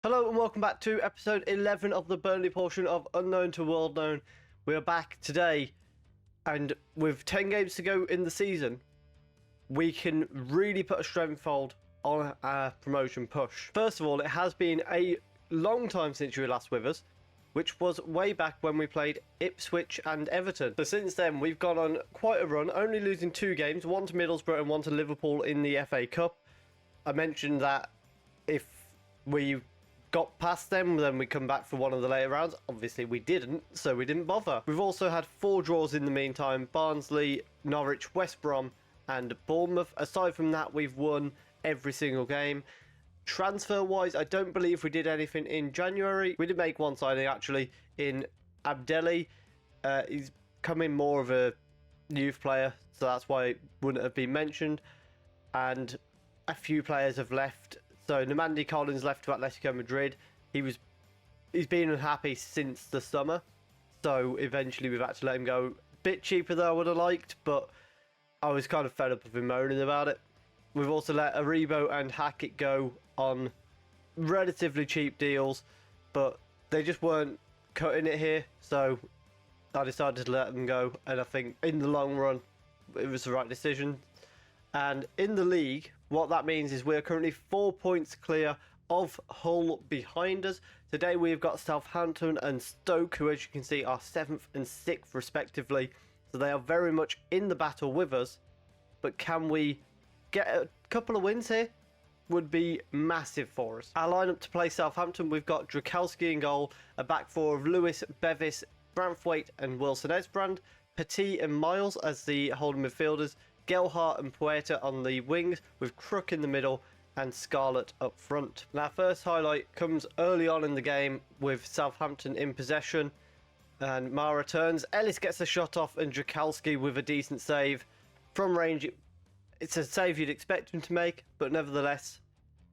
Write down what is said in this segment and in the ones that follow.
Hello and welcome back to episode 11 of the Burnley portion of Unknown to World Known. We are back today, and with 10 games to go in the season, we can really put a stranglehold on our promotion push. First of all, it has been a long time since you were last with us, which was way back when we played Ipswich and Everton. So since then, we've gone on quite a run, only losing 2 games, one to Middlesbrough and one to Liverpool in the FA Cup. I mentioned that if we got past them, then we come back for one of the later rounds. Obviously we didn't, so we didn't bother. We've also had 4 draws in the meantime: Barnsley, Norwich, West Brom and Bournemouth. Aside from that, we've won every single game. Transfer wise, I don't believe we did anything in January. We did make one signing actually in Abdelli. He's coming more of a youth player, so that's why it wouldn't have been mentioned. And a few players have left. So Namandi Collins left to Atletico Madrid. He's been unhappy since the summer, so eventually we've had to let him go. Bit cheaper than I would have liked, but I was kind of fed up of him moaning about it. We've also let Aribo and Hackett go on relatively cheap deals, but they just weren't cutting it here, so I decided to let them go, and I think in the long run it was the right decision. And in the league, what that means is we're currently 4 points clear of Hull behind us. Today we've got Southampton and Stoke, who as you can see are 7th and 6th respectively. So they are very much in the battle with us. But can we get a couple of wins here? Would be massive for us. Our lineup to play Southampton, we've got Drakowski in goal, a back four of Lewis, Bevis, Branthwaite and Wilson Esbrand, Petit and Miles as the holding midfielders, Gelhardt and Puerta on the wings, with Crook in the middle and Scarlett up front. And our first highlight comes early on in the game with Southampton in possession, and Mara turns, Ellis gets a shot off and Drakowski with a decent save. From range, it's a save you'd expect him to make, but nevertheless,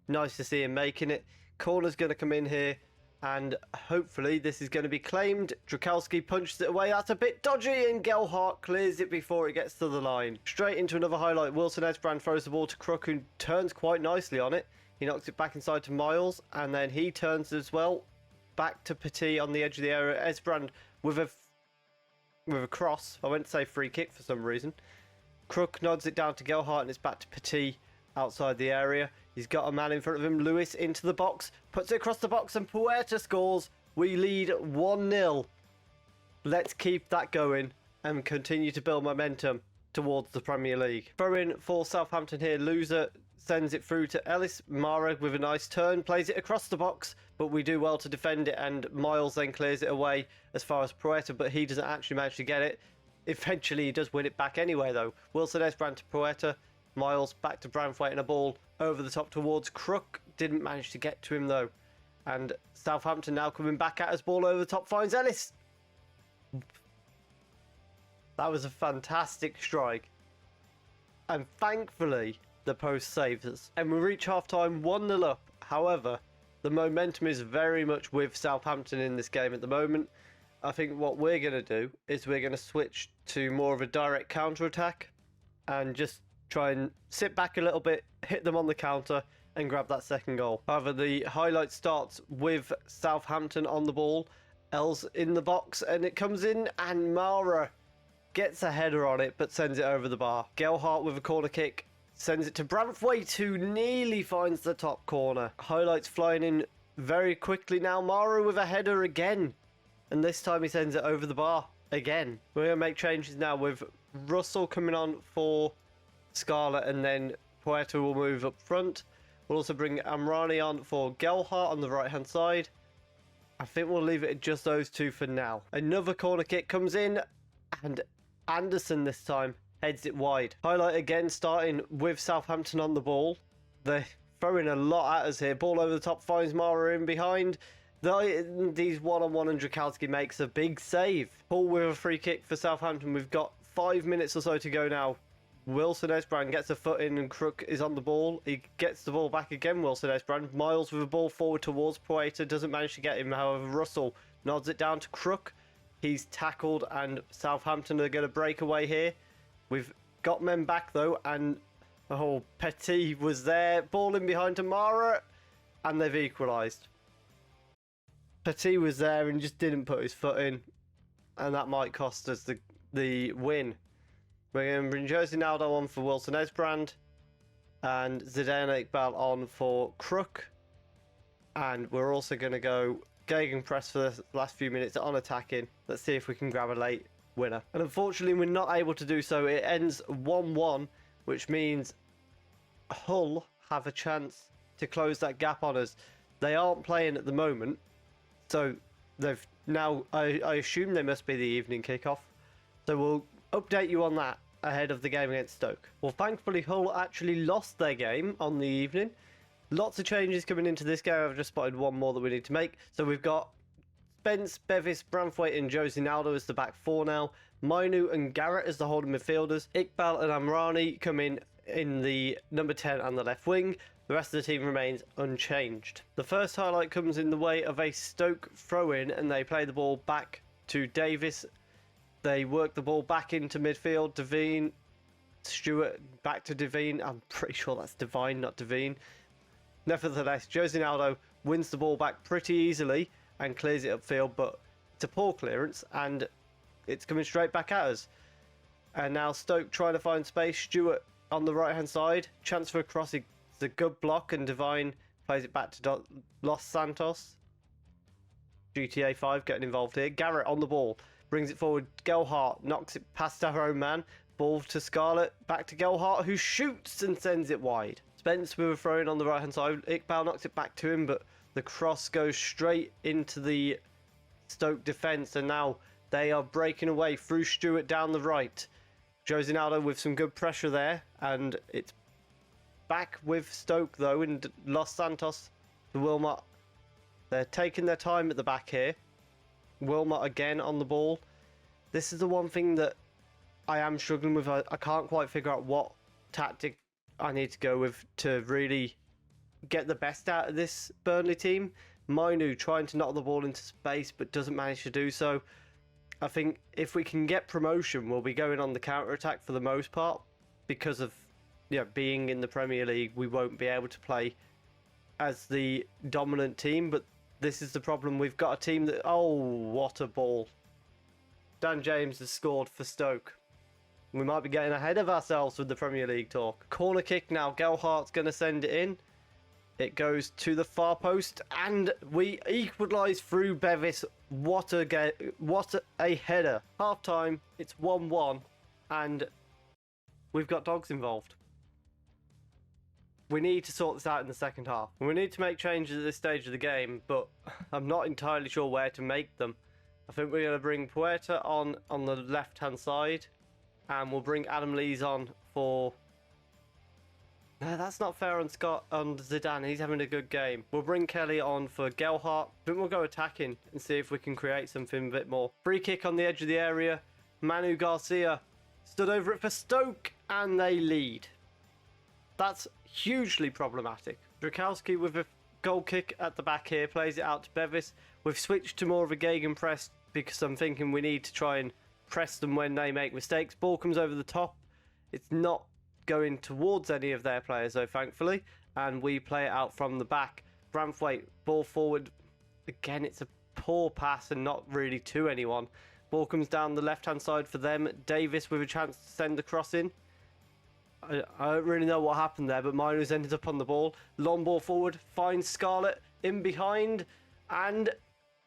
nice to see him making it. Corner's going to come in here, and hopefully this is going to be claimed. Drakowski punches it away. That's a bit dodgy, and Gelhardt clears it before it gets to the line. Straight into another highlight. Wilson Esbrand throws the ball to Crook, who turns quite nicely on it. He knocks it back inside to Miles, and then he turns as well. Back to Petit on the edge of the area. Esbrand with a cross. I went to say free kick for some reason. Crook nods it down to Gelhardt, and it's back to Petit outside the area. He's got a man in front of him. Lewis into the box, puts it across the box, and Puerta scores. We lead 1-0. Let's keep that going and continue to build momentum towards the Premier League. Throw in for Southampton here. Loser sends it through to Ellis. Mara with a nice turn plays it across the box, but we do well to defend it, and Miles then clears it away as far as Puerta, but he doesn't actually manage to get it. Eventually he does win it back anyway though. Wilson Esbrand to Puerta. Miles back to Branthwaite, and a ball over the top towards Crook. Didn't manage to get to him though. And Southampton now coming back at us. Ball over the top, finds Ellis. That was a fantastic strike. And thankfully the post saves us. And we reach half time 1-0 up. However, the momentum is very much with Southampton in this game at the moment. I think what we're going to do is we're going to switch to more of a direct counter-attack and just try and sit back a little bit, hit them on the counter and grab that second goal. However, the highlight starts with Southampton on the ball. Els in the box, and it comes in, and Mara gets a header on it but sends it over the bar. Gelhardt with a corner kick sends it to Branthwaite, who nearly finds the top corner. Highlights flying in very quickly now. Mara with a header again, and this time he sends it over the bar again. We're going to make changes now with Russell coming on for Scarlett, and then Puerta will move up front. We'll also bring Amrani on for Gelhardt on the right hand side. I think we'll leave it at just those two for now. Another corner kick comes in, and Anderson this time heads it wide. Highlight again starting with Southampton on the ball. They're throwing a lot at us here. Ball over the top, finds Mara in behind. These one-on-one, and Drakowski makes a big save. Paul with a free kick for Southampton. We've got 5 minutes or so to go now. Wilson Esbrand gets a foot in, and Crook is on the ball. He gets the ball back again, Wilson Esbrand. Miles with a ball forward towards Puerta. Doesn't manage to get him. However, Russell nods it down to Crook. He's tackled, and Southampton are going to break away here. We've got men back though, and Petit was there. Ball in behind to Mara, and they've equalised. Petit was there and just didn't put his foot in, and that might cost us the win. We're going to bring Jose Naldo on for Wilson Esbrand, and Zidane Iqbal on for Crook, and we're also going to go gegenpress for the last few minutes on attacking. Let's see if we can grab a late winner. And unfortunately, we're not able to do so. It ends 1-1, which means Hull have a chance to close that gap on us. They aren't playing at the moment, so they've now, I assume they must be the evening kickoff. So we'll update you on that ahead of the game against Stoke. Well, thankfully Hull actually lost their game on the evening. Lots of changes coming into this game. I've just spotted one more that we need to make. So we've got Spence, Bevis, Branthwaite and Jose Naldo as the back four now. Mainu and Garrett as the holding midfielders. Iqbal and Amrani come in the number 10 and the left wing. The rest of the team remains unchanged. The first highlight comes in the way of a Stoke throw-in, and they play the ball back to Davis. They work the ball back into midfield. Devine, Stewart, back to Devine. I'm pretty sure that's Devine, not Devine. Nevertheless, Jose Naldo wins the ball back pretty easily and clears it upfield, but it's a poor clearance and it's coming straight back at us. And now Stoke trying to find space. Stewart on the right-hand side. Chance for a cross. It's a good block, and Devine plays it back to Los Santos. GTA 5 getting involved here. Garrett on the ball. Brings it forward. Gelhardt knocks it past our own man. Ball to Scarlett. Back to Gelhardt, who shoots and sends it wide. Spence with a throw in on the right hand side. Iqbal knocks it back to him, but the cross goes straight into the Stoke defence, and now they are breaking away through Stewart down the right. Jose Naldo with some good pressure there, and it's back with Stoke though, and Los Santos to Wilmot. They're taking their time at the back here. Wilmot again on the ball. This is the one thing that I am struggling with. I can't quite figure out what tactic I need to go with to really get the best out of this Burnley team. Mainu trying to knock the ball into space but doesn't manage to do so. I think if we can get promotion, we'll be going on the counter-attack for the most part. Because of being in the Premier League, we won't be able to play as the dominant team, but this is the problem. We've got a team that... Oh, what a ball. Dan James has scored for Stoke. We might be getting ahead of ourselves with the Premier League talk. Corner kick now. Gelhardt's going to send it in. It goes to the far post, and we equalise through Bevis. What a header. Half time, it's 1-1, and we've got dogs involved. We need to sort this out in the second half. We need to make changes at this stage of the game, but I'm not entirely sure where to make them. I think we're going to bring Puerta on the left-hand side, and we'll bring Adam Lees on for... No, that's not fair on Zidane. He's having a good game. We'll bring Kelly on for Gelhardt. I think we'll go attacking and see if we can create something a bit more. Free kick on the edge of the area. Manu Garcia stood over it for Stoke, and they lead. That's hugely problematic. Drakowski with a goal kick at the back here, plays it out to Bevis. We've switched to more of a gegenpress because I'm thinking we need to try and press them when they make mistakes. Ball comes over the top. It's not going towards any of their players though, thankfully, and we play it out from the back. Branthwaite, ball forward. Again, it's a poor pass and not really to anyone. Ball comes down the left-hand side for them. Davis with a chance to send the cross in. I don't really know what happened there, but Minu's ended up on the ball. Long ball forward, finds Scarlett in behind, and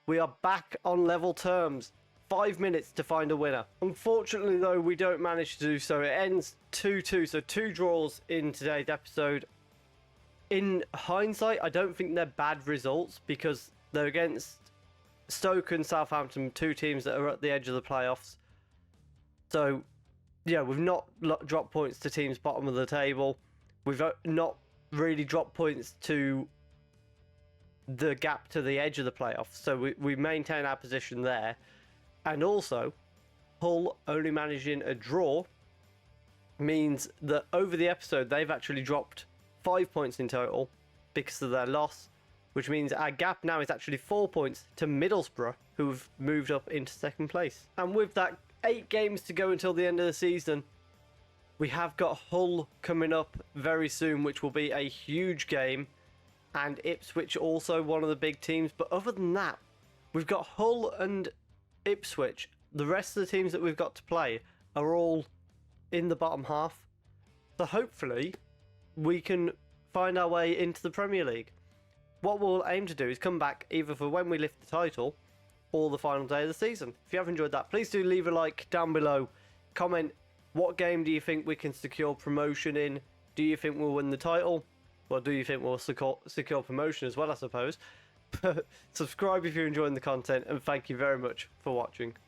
we are back on level terms. 5 minutes to find a winner. Unfortunately, though, we don't manage to do so. It ends 2-2, so 2 draws in today's episode. In hindsight, I don't think they're bad results because they're against Stoke and Southampton, 2 teams that are at the edge of the playoffs. So, yeah, we've not dropped points to teams bottom of the table. We've not really dropped points to the gap to the edge of the playoffs. So we maintain our position there. And also, Hull only managing a draw means that over the episode, they've actually dropped 5 points in total because of their loss, which means our gap now is actually 4 points to Middlesbrough, who've moved up into second place. And with that 8 games to go until the end of the season, we have got Hull coming up very soon, which will be a huge game, and Ipswich also one of the big teams. But other than that, We've got Hull and Ipswich. The rest of the teams that we've got to play are all in the bottom half. So hopefully we can find our way into the Premier League. What we'll aim to do is come back either for when we lift the title or the final day of the season. If you have enjoyed that, please do leave a like down below. Comment, what game do you think we can secure promotion in? Do you think we'll win the title? Well, do you think we'll secure promotion as well, I suppose? Subscribe if you're enjoying the content, and thank you very much for watching.